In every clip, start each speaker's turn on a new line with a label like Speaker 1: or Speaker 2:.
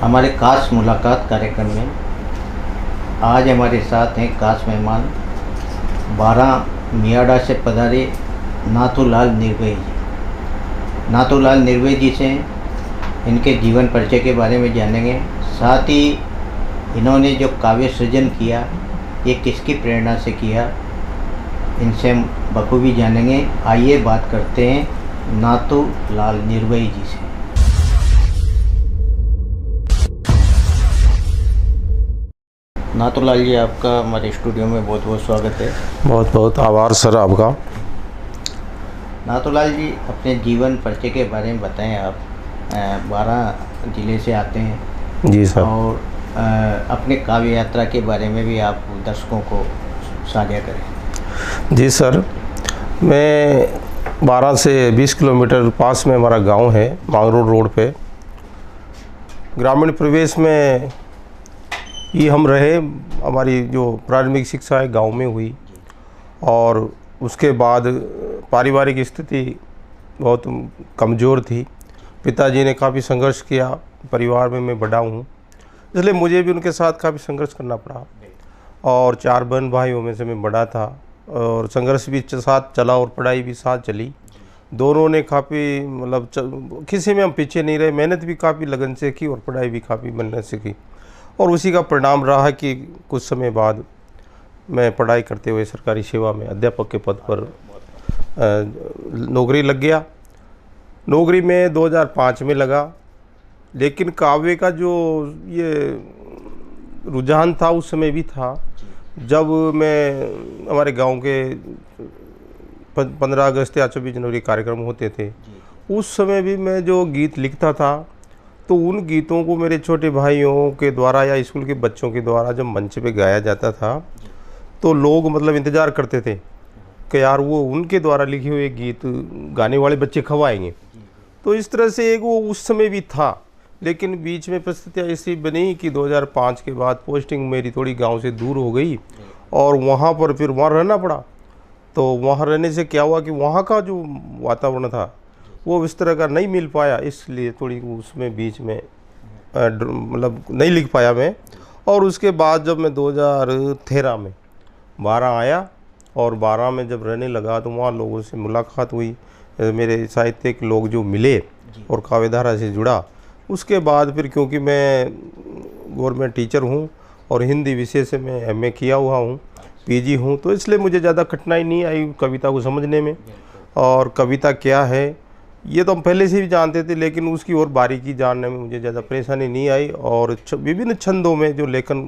Speaker 1: हमारे खास मुलाकात कार्यक्रम में आज हमारे साथ हैं खास मेहमान बारां मियाड़ा से पधारे नाथूलाल निर्भय जी। नाथूलाल निर्भय जी से इनके जीवन परिचय के बारे में जानेंगे। साथ ही इन्होंने जो काव्य सृजन किया ये किसकी प्रेरणा से किया, इनसे हम बखूबी जानेंगे। आइए बात करते हैं नाथूलाल निर्भय जी से। नाथूलाल जी, आपका हमारे स्टूडियो में बहुत बहुत स्वागत है।
Speaker 2: बहुत बहुत आभार सर आपका।
Speaker 1: नाथूलाल जी, अपने जीवन परिचय के बारे में बताएं। आप बारां जिले से आते हैं
Speaker 2: जी सर।
Speaker 1: और अपने काव्य यात्रा के बारे में भी आप दर्शकों को साझा करें।
Speaker 2: जी सर, मैं बारां से 20 किलोमीटर पास में हमारा गांव है, मांगरोड रोड पे। ग्रामीण प्रवेश में ही हम रहे। हमारी जो प्रारंभिक शिक्षा है गांव में हुई और उसके बाद पारिवारिक स्थिति बहुत कमज़ोर थी। पिताजी ने काफ़ी संघर्ष किया, परिवार में मैं बड़ा हूँ इसलिए मुझे भी उनके साथ काफ़ी संघर्ष करना पड़ा और 4 बहन भाइयों में से मैं बड़ा था और संघर्ष भी साथ चला और पढ़ाई भी साथ चली। दोनों ने काफ़ी मतलब किसी में हम पीछे नहीं रहे, मेहनत भी काफ़ी लगन से की और पढ़ाई भी काफ़ी मेहनत से की और उसी का परिणाम रहा कि कुछ समय बाद मैं पढ़ाई करते हुए सरकारी सेवा में अध्यापक के पद पर नौकरी लग गया। नौकरी में 2005 में लगा, लेकिन काव्य का जो ये रुझान था उस समय भी था जब मैं हमारे गांव के 15 अगस्त या 24 जनवरी कार्यक्रम होते थे। उस समय भी मैं जो गीत लिखता था तो उन गीतों को मेरे छोटे भाइयों के द्वारा या स्कूल के बच्चों के द्वारा जब मंच पे गाया जाता था तो लोग मतलब इंतज़ार करते थे कि यार वो उनके द्वारा लिखे हुए गीत गाने वाले बच्चे कब आएंगे। तो इस तरह से एक वो उस समय भी था, लेकिन बीच में परिस्थितियाँ ऐसी बनी कि 2005 के बाद पोस्टिंग मेरी थोड़ी गांव से दूर हो गई और वहाँ पर फिर वहाँ रहना पड़ा। तो वहाँ रहने से क्या हुआ कि वहाँ का जो वातावरण था वो इस तरह का नहीं मिल पाया, इसलिए थोड़ी उसमें बीच में मतलब नहीं लिख पाया मैं। और उसके बाद जब मैं 2013 में बारां आया और बारां में जब रहने लगा तो वहाँ लोगों से मुलाकात हुई, मेरे साहित्यिक लोग जो मिले और काव्यधारा से जुड़ा। उसके बाद फिर क्योंकि मैं गवर्नमेंट टीचर हूँ और हिंदी विषय से मैं MA किया हुआ हूँ, PG हूँ, तो इसलिए मुझे ज़्यादा कठिनाई नहीं आई कविता को समझने में। और कविता क्या है ये तो हम पहले से भी जानते थे, लेकिन उसकी और बारीकी जानने में मुझे ज़्यादा परेशानी नहीं आई। और विभिन्न छंदों में जो लेखन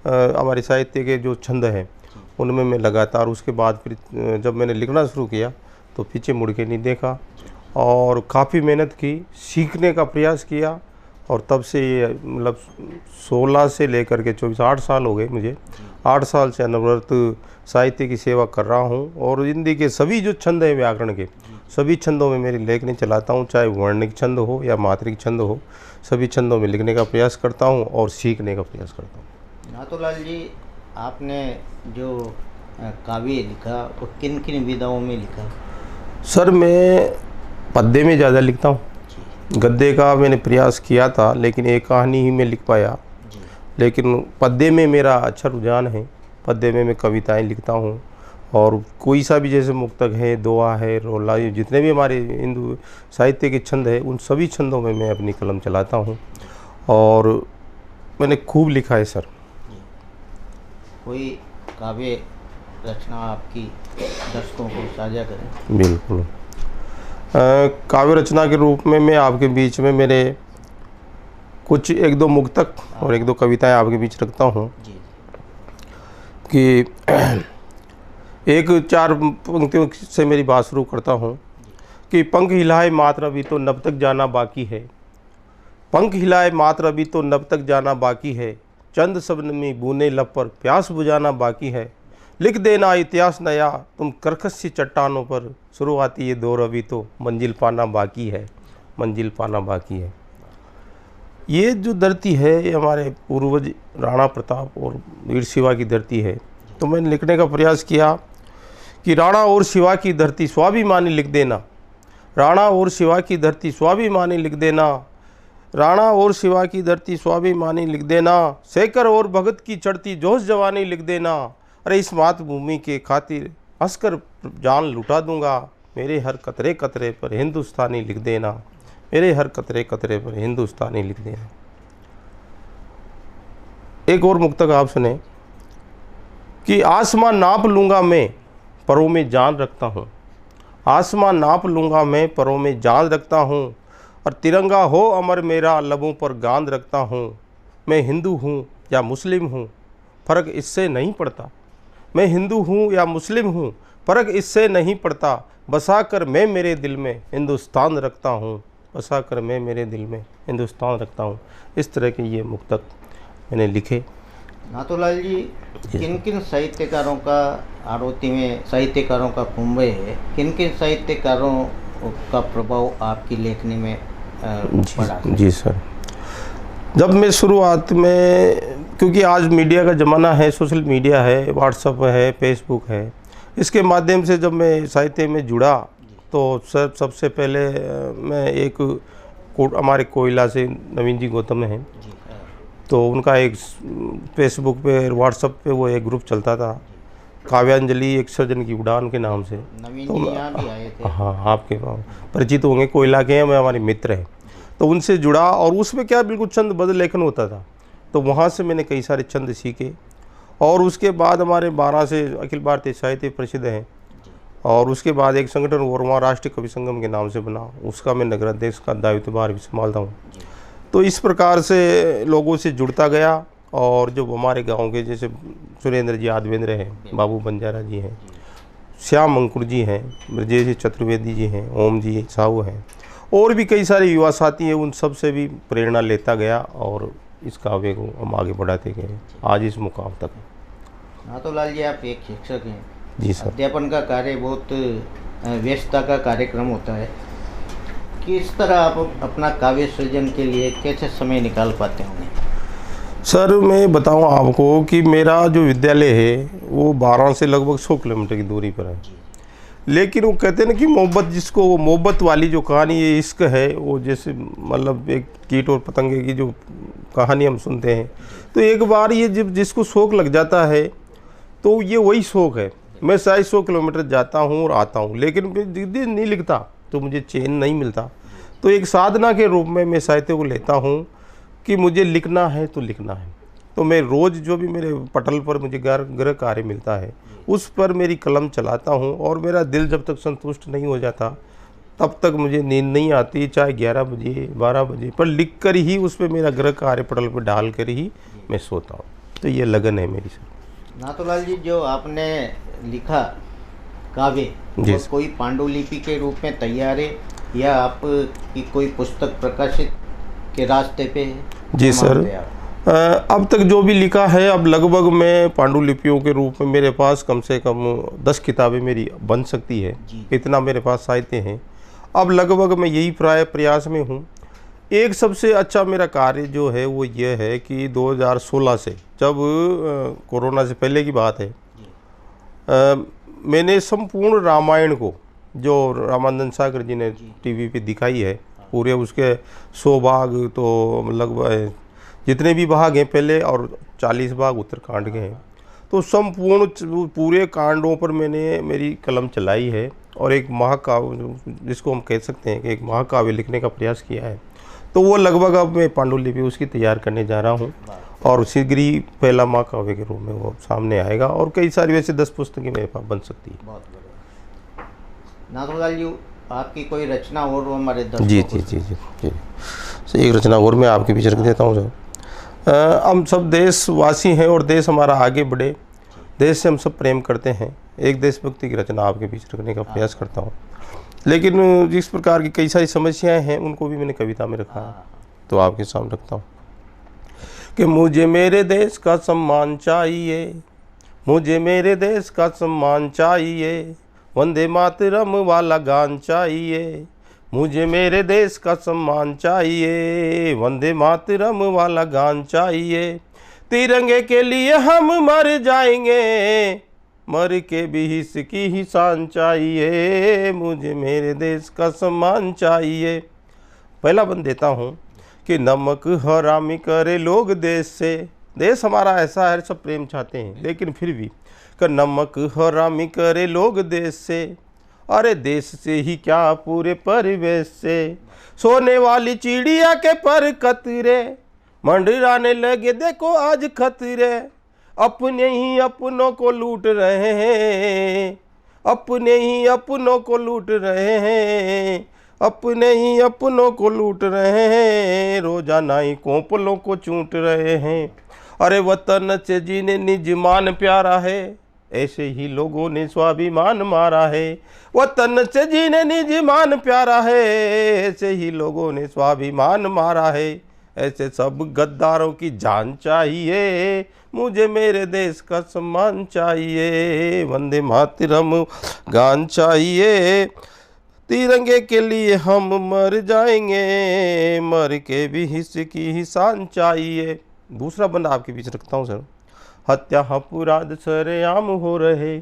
Speaker 2: हमारे साहित्य के जो छंद हैं उनमें मैं लगातार उसके बाद फिर जब मैंने लिखना शुरू किया तो पीछे मुड़ के नहीं देखा और काफ़ी मेहनत की, सीखने का प्रयास किया। और तब से ये मतलब 16 से लेकर के 24 8 साल हो गए मुझे। 8 साल से अनवरत साहित्य की सेवा कर रहा हूँ और हिंदी के सभी जो छंद हैं व्याकरण के सभी छंदों में मेरी लेखनी चलाता हूँ, चाहे वर्णिक छंद हो या मात्रिक छंद हो, सभी छंदों में लिखने का प्रयास करता हूँ और सीखने का प्रयास करता हूँ।
Speaker 1: नाथूलाल जी, आपने जो काव्य लिखा वो किन किन विधाओं में लिखा?
Speaker 2: सर मैं पद्य में ज़्यादा लिखता हूँ। गद्य का मैंने प्रयास किया था लेकिन एक कहानी ही मैं लिख पाया, लेकिन पद्य में मेरा अच्छा रुझान है। पद्य में मैं कविताएं लिखता हूँ और कोई सा भी जैसे मुक्तक है, दोहा है, रोला, ये जितने भी हमारे हिंदू साहित्य के छंद है उन सभी छंदों में मैं अपनी कलम चलाता हूँ और मैंने खूब लिखा है सर।
Speaker 1: कोई काव्य रचना आपकी दर्शकों को साझा करें।
Speaker 2: बिल्कुल। काव्य रचना के रूप में मैं आपके बीच में मेरे कुछ 1-2 मुक्तक और 1-2 कविताएं आपके बीच रखता हूँ कि एक 4 पंक्तियों से मेरी बात शुरू करता हूँ कि पंख हिलाए मात्र अभी तो नभ तक जाना बाकी है। पंख हिलाए मात्र अभी तो नभ तक जाना बाकी है। चंद शब्द में बूने लब पर प्यास बुझाना बाकी है। लिख देना इतिहास नया तुम कर्कश सी चट्टानों पर, शुरुआती ये दौर अभी तो मंजिल पाना बाकी है, मंजिल पाना बाकी है। ये जो धरती है ये हमारे पूर्वज राणा प्रताप और वीर शिवा की धरती है। तो मैंने लिखने का प्रयास किया कि राणा और शिवा की धरती स्वाभिमानी लिख देना, राणा और शिवा की धरती स्वाभिमानी लिख देना, राणा और शिवा की धरती स्वाभिमानी लिख देना, शेखर और भगत की चढ़ती जोश जवानी लिख देना। अरे इस मातृभूमि के खातिर हंसकर जान लुटा दूंगा, मेरे हर कतरे कतरे पर हिंदुस्तानी लिख देना, मेरे हर कतरे कतरे पर हिंदुस्तानी लिख देना। एक और मुक्तक आप सुने कि आसमां नाप लूँगा मैं, परों में जान रखता हूँ, आसमां नाप लूँगा मैं, परों में जान रखता हूँ, और तिरंगा हो अमर मेरा, लबों पर गांध रखता हूँ। मैं हिंदू हूँ या मुस्लिम हूँ, फ़र्क इससे नहीं पड़ता, मैं हिंदू हूँ या मुस्लिम हूँ, फ़र्क इससे नहीं पड़ता, बसा कर मैं मेरे दिल में हिंदुस्तान रखता हूँ, बसा कर मैं मेरे दिल में हिंदुस्तान रखता हूँ। इस तरह के ये मुक्तक मैंने लिखे।
Speaker 1: नाथूलाल जी, किन किन साहित्यकारों का आड़ोती में साहित्यकारों का कुंभ है, किन किन साहित्यकारों का प्रभाव आपकी लेखनी में पड़ा?
Speaker 2: जी सर, जब मैं शुरुआत में, क्योंकि आज मीडिया का ज़माना है, सोशल मीडिया है, व्हाट्सएप है, फेसबुक है, इसके माध्यम से जब मैं साहित्य में जुड़ा तो सर सबसे पहले मैं एक हमारे कोयला से नवीन जी गौतम हैं, तो उनका एक फेसबुक पे व्हाट्सएप पे वो एक ग्रुप चलता था, काव्यांजलि एक सर्जन की उड़ान के नाम से।
Speaker 1: नवीन
Speaker 2: तो
Speaker 1: जी यहाँ भी आए थे।
Speaker 2: हाँ, आपके परिचित होंगे, कोयला के हैं, मैं हमारे मित्र हैं, तो उनसे जुड़ा और उसमें क्या बिल्कुल छंदबद्ध लेखन होता था, तो वहाँ से मैंने कई सारे छंद सीखे। और उसके बाद हमारे 12 से अखिल भारतीय साहित्य परिषद हैं, और उसके बाद एक संगठन और वहाँ राष्ट्रीय कवि संगम के नाम से बना, उसका मैं नगराध्यक्ष का दायित्वभार भी संभालता हूँ। तो इस प्रकार से लोगों से जुड़ता गया, और जो हमारे गांव के जैसे सुरेंद्र जी यादवेंद्र हैं, बाबू बंजारा जी हैं, श्याम अंकुर जी हैं, ब्रजेश चतुर्वेदी जी हैं, ओम जी साहू हैं, और भी कई सारे युवा साथी हैं, उन सब से भी प्रेरणा लेता गया और इस काव्य को हम आगे बढ़ाते गए आज इस मुकाम तक।
Speaker 1: नाथूलाल जी, आप एक शिक्षक हैं।
Speaker 2: जी सर।
Speaker 1: अध्यापन का कार्य बहुत व्यस्तता का कार्यक्रम होता है, किस तरह आप अपना काव्य सृजन के लिए कैसे समय निकाल पाते होंगे?
Speaker 2: सर मैं बताऊं आपको कि मेरा जो विद्यालय है वो 12 से लगभग 100 किलोमीटर की दूरी पर है, लेकिन वो कहते हैं ना कि मोहब्बत, जिसको वो मोहब्बत वाली जो कहानी ये इश्क है, वो जैसे मतलब एक कीट और पतंगे की जो कहानी हम सुनते हैं, तो एक बार ये जब जिसको शौक़ लग जाता है तो ये वही शौक़ है। मैं शायद 100 किलोमीटर जाता हूँ और आता हूँ, लेकिन दिन नहीं लिखता तो मुझे चैन नहीं मिलता। तो एक साधना के रूप में मैं साहित्य को लेता हूँ कि मुझे लिखना है तो लिखना है। तो मैं रोज़ जो भी मेरे पटल पर मुझे गृह कार्य मिलता है उस पर मेरी कलम चलाता हूँ, और मेरा दिल जब तक संतुष्ट नहीं हो जाता तब तक मुझे नींद नहीं आती, चाहे 11 बजे 12 बजे, पर लिख कर ही उस पर मेरा गृह कार्य पटल पर डाल कर ही मैं सोता हूँ। तो ये लगन है मेरी सर।
Speaker 1: नाथूलाल जी, जो आपने लिखा काव्य वो कोई पांडुलिपि के रूप में तैयार है या आप की कोई पुस्तक प्रकाशित के रास्ते पे है?
Speaker 2: जी सर, अब तक जो भी लिखा है अब लगभग मैं पांडुलिपियों के रूप में मेरे पास कम से कम 10 किताबें मेरी बन सकती है, इतना मेरे पास साहित्य हैं। अब लगभग मैं यही प्रयास में हूँ। एक सबसे अच्छा मेरा कार्य जो है वो ये है कि 2016 से, जब कोरोना से पहले की बात है, मैंने संपूर्ण रामायण को, जो रामानंद सागर जी ने टीवी पे दिखाई है, पूरे उसके 100 भाग तो लगभग जितने भी भाग हैं पहले, और 40 भाग उत्तरकांड के हैं, तो संपूर्ण पूरे कांडों पर मैंने मेरी कलम चलाई है, और एक महाकाव्य जिसको हम कह सकते हैं कि एक महाकाव्य लिखने का प्रयास किया है। तो वो लगभग अब मैं पांडुलिपि उसकी तैयार करने जा रहा हूँ, और शीघ्र ही पहला महाकाव्य के रूप में वो सामने आएगा, और कई सारी वैसे 10 पुस्तकें मेरे पास बन सकती है।
Speaker 1: बहुत बढ़िया। नाथूलाल जी, आपकी कोई रचना और हमारे दर्शकों
Speaker 2: जी जी जी जी जी एक रचना और मैं आपके बीच रख देता हूँ सर। हम सब देशवासी हैं और देश हमारा आगे बढ़े, देश से हम सब प्रेम करते हैं। एक देशभक्ति की रचना आपके बीच रखने का प्रयास करता हूँ, लेकिन जिस प्रकार की कई सारी समस्याएं हैं उनको भी मैंने कविता में रखा है, तो आपके सामने रखता हूँ कि मुझे मेरे देश का सम्मान चाहिए, मुझे मेरे देश का सम्मान चाहिए, वंदे मातरम वाला गान चाहिए, मुझे मेरे देश का सम्मान चाहिए, वंदे मातरम वाला गान चाहिए, तिरंगे के लिए हम मर जाएंगे, मर के भी इसकी ही शान चाहिए, मुझे मेरे देश का सम्मान चाहिए। पहला बंद देता हूँ कि नमक हरामी करे लोग देश से। देश हमारा ऐसा है, सब प्रेम चाहते हैं, लेकिन फिर भी कि नमक हरामी करे लोग देश से, अरे देश से ही क्या पूरे परिवेश से। सोने वाली चिड़िया के पर कतरे मंडराने लगे देखो आज खतरे, अपने ही अपनों को लूट रहे हैं, अपने ही अपनों को लूट रहे हैं, अपने ही अपनों को लूट रहे हैं, रोजाना ही कोपलों को चूट रहे हैं। अरे वतन से जीने निज मान प्यारा है, ऐसे ही लोगों ने स्वाभिमान मारा है। वतन से जीने निज मान प्यारा है, ऐसे ही लोगों ने स्वाभिमान मारा है। ऐसे सब गद्दारों की जान चाहिए, मुझे मेरे देश का सम्मान चाहिए। वंदे मातरम गान चाहिए, तिरंगे के लिए हम मर जाएंगे, मर के भी हिस्से की ही शान चाहिए। दूसरा बंदा आपके बीच रखता हूँ सर। हत्या अपराध सरेआम हो रहे,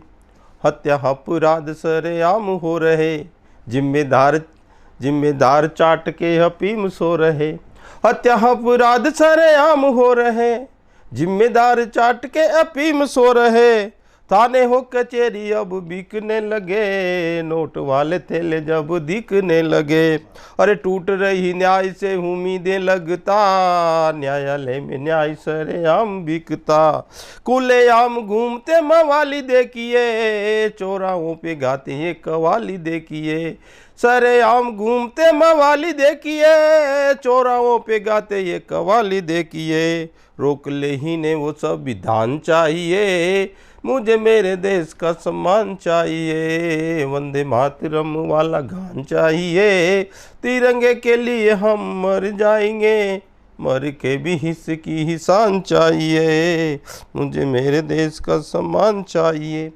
Speaker 2: हत्या अपराध सरेआम हो रहे, जिम्मेदार चाट के हकीम सो रहे। हत्या अपराध सरेआम हो रहे, जिम्मेदार चाट के अफीम सो रहे। थाने हो कचेरी अब बिकने लगे, नोट वाले थैले जब दिखने लगे। अरे टूट रही न्याय से उम्मीदें लगता, न्यायालय में न्याय सरेआम बिकता। खुलेआम घूमते मवाली देखिए, चौराहों पे गाते ये कवाली देखिए। सरेआम घूमते मवाली देखिए, चौराहों पे गाते ये कवाली देखिए। रोक ले ही ने वो संविधान चाहिए, मुझे मेरे देश का सम्मान चाहिए। वंदे मातरम वाला गान चाहिए, तिरंगे के लिए हम मर जाएंगे, मर के भी हिस्से की ही शान चाहिए, मुझे मेरे देश का सम्मान चाहिए।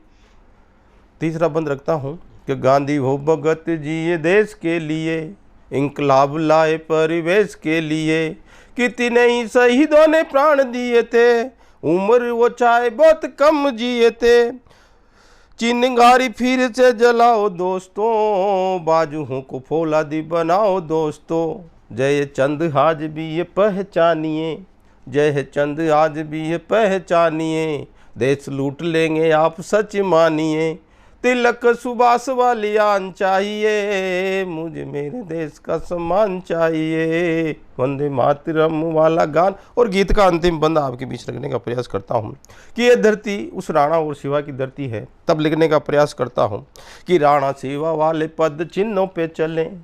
Speaker 2: तीसरा बंद रखता हूँ कि गांधी हो भगत जिए देश के लिए, इंकलाब लाए परिवेश के लिए। कितने ही शहीदों ने प्राण दिए थे, उम्र वो चाहे बहुत कम जिए थे। चिंगारी फिर से जलाओ दोस्तों, बाजुओं को फौलादी बनाओ दोस्तों। जय चंद आज भी ये पहचानिए, जय चंद आज भी ये पहचानिए। देश लूट लेंगे आप सच मानिए, तिलक सुभाष वाली आन चाहिए, मुझे मेरे देश का सम्मान चाहिए। वंदे मातरम वाला गान और गीत का अंतिम बंद आपके बीच रखने का प्रयास करता हूँ कि ये धरती उस राणा और शिवा की धरती है। तब लिखने का प्रयास करता हूँ कि राणा शिवा वाले पद चिन्हों पे चलें,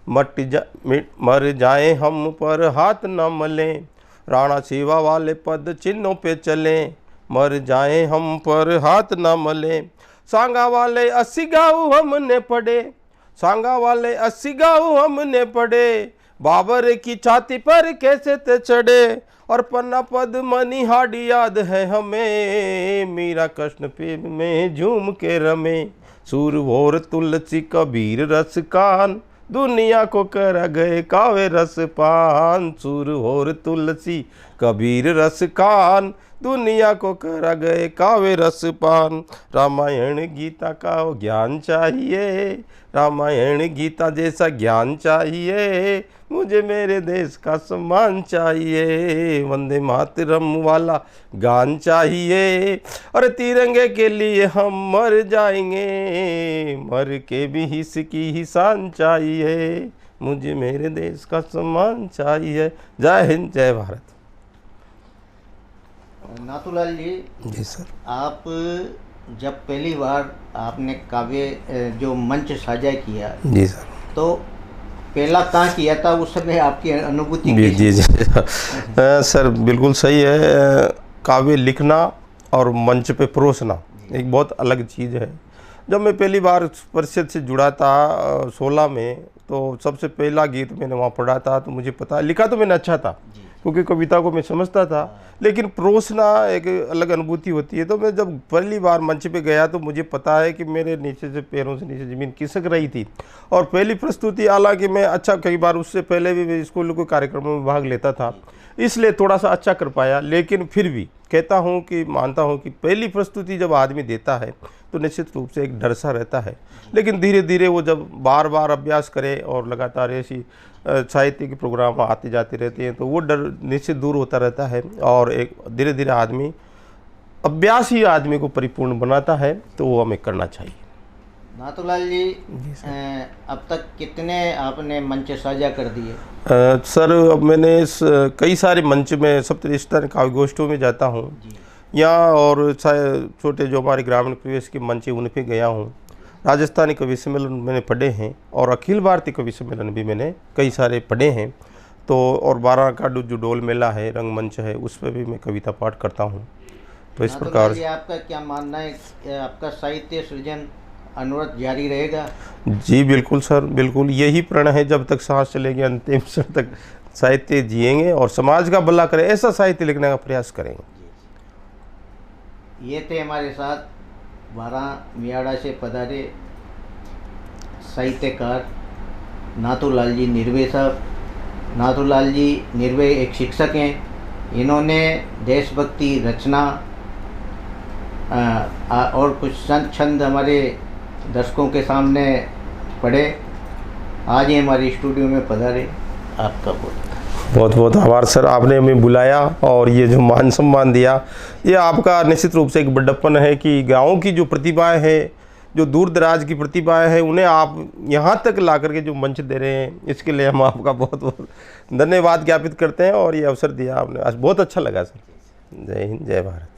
Speaker 2: मर जाए हम पर हाथ न मलें। राणा शिवा वाले पद चिन्हों पे चलें, मर जाए हम पर हाथ न मलें। सांगा वाले 80 गाँव हमने पढ़े, सांगा वाले 80 गाँव हमने पढ़े। बाबर की छाती पर कैसे ते चढ़े, और पन्ना पद मनिहाड़ी याद है हमें। मीरा कृष्ण पे में झूम के रमे, सूरभोर तुलसी कबीर रस कान, दुनिया को कर गए कावे रस पान। सूरभोर तुलसी कबीर रस कान, दुनिया को कर गए कावे रस पान। रामायण गीता का ज्ञान चाहिए, रामायण गीता जैसा ज्ञान चाहिए, मुझे मेरे देश का सम्मान चाहिए। वंदे मातरम वाला गान चाहिए, और तिरंगे के लिए हम मर जाएंगे, मर के भी इसकी ही शान चाहिए, मुझे मेरे देश का सम्मान चाहिए। जय हिंद, जय भारत।
Speaker 1: नाथूलाल जी
Speaker 2: सर,
Speaker 1: आप जब पहली बार आपने काव्य जो मंच साझा किया
Speaker 2: जी सर,
Speaker 1: तो पहला कहाँ किया था, उस समय आपकी अनुभूति
Speaker 2: जी जी जी सर बिल्कुल सही है। काव्य लिखना और मंच पे परोसना एक बहुत अलग चीज़ है। जब मैं पहली बार परिषद से जुड़ा था 16 में, तो सबसे पहला गीत मैंने वहाँ पढ़ा था। तो मुझे पता, लिखा तो मैंने अच्छा था क्योंकि कविता को मैं समझता था, लेकिन परोसना एक अलग अनुभूति होती है। तो मैं जब पहली बार मंच पे गया तो मुझे पता है कि मेरे नीचे से, पैरों से नीचे ज़मीन खिसक रही थी। और पहली प्रस्तुति, हालांकि मैं अच्छा, कई बार उससे पहले भी मैं स्कूल के कार्यक्रमों में भाग लेता था, इसलिए थोड़ा सा अच्छा कर पाया, लेकिन फिर भी कहता हूँ कि मानता हूँ कि पहली प्रस्तुति जब आदमी देता है तो निश्चित रूप से एक डर सा रहता है, लेकिन धीरे धीरे वो जब बार बार अभ्यास करे और लगातार ऐसी साहित्य के प्रोग्राम आते जाते रहते हैं तो वो डर निश्चित दूर होता रहता है और एक धीरे धीरे आदमी अभ्यास ही आदमी को परिपूर्ण बनाता है, तो वो हमें करना चाहिए।
Speaker 1: नाथूलाल जी अब तक कितने आपने मंच साझा कर दिए?
Speaker 2: सर अब मैंने कई सारे मंच में सप्तऋषि काव्य गोष्ठियों में जाता हूँ यहाँ, और छोटे जो हमारे ग्रामीण प्रवेश के मंच उन पर गया हूँ। राजस्थानी कवि सम्मेलन मैंने पढ़े हैं और अखिल भारतीय कवि सम्मेलन भी मैंने कई सारे पढ़े हैं। तो और 12 का जो डोल मेला है, रंगमंच है, उस पर भी मैं कविता पाठ करता हूँ। तो इस प्रकार से
Speaker 1: आपका क्या मानना है, आपका साहित्य सृजन अनुरत जारी रहेगा?
Speaker 2: जी बिल्कुल सर, बिल्कुल यही प्रण है, जब तक सांस चलेगी अंतिम क्षण तक साहित्य जिएंगे और समाज का भला करें ऐसा साहित्य लिखने का प्रयास करेंगे।
Speaker 1: ये थे हमारे साथ 12 मियाड़ा से पधारे साहित्यकार नाथूलाल जी निर्वे साहब। नाथूलाल जी निर्वे एक शिक्षक हैं। इन्होंने देशभक्ति रचना और कुछ छंद हमारे दर्शकों के सामने पढ़े। आज ही हमारे स्टूडियो में पधारे। आपका बहुत
Speaker 2: बहुत आभार सर, आपने हमें बुलाया और ये जो मान सम्मान दिया, ये आपका निश्चित रूप से एक बड़प्पन है कि गाँव की जो प्रतिभाएं हैं, जो दूर दराज की प्रतिभाएं हैं, उन्हें आप यहाँ तक ला करके जो मंच दे रहे हैं, इसके लिए हम आपका बहुत बहुत धन्यवाद ज्ञापित करते हैं। और ये अवसर दिया आपने, आज बहुत अच्छा लगा सर। जय हिंद, जय भारत।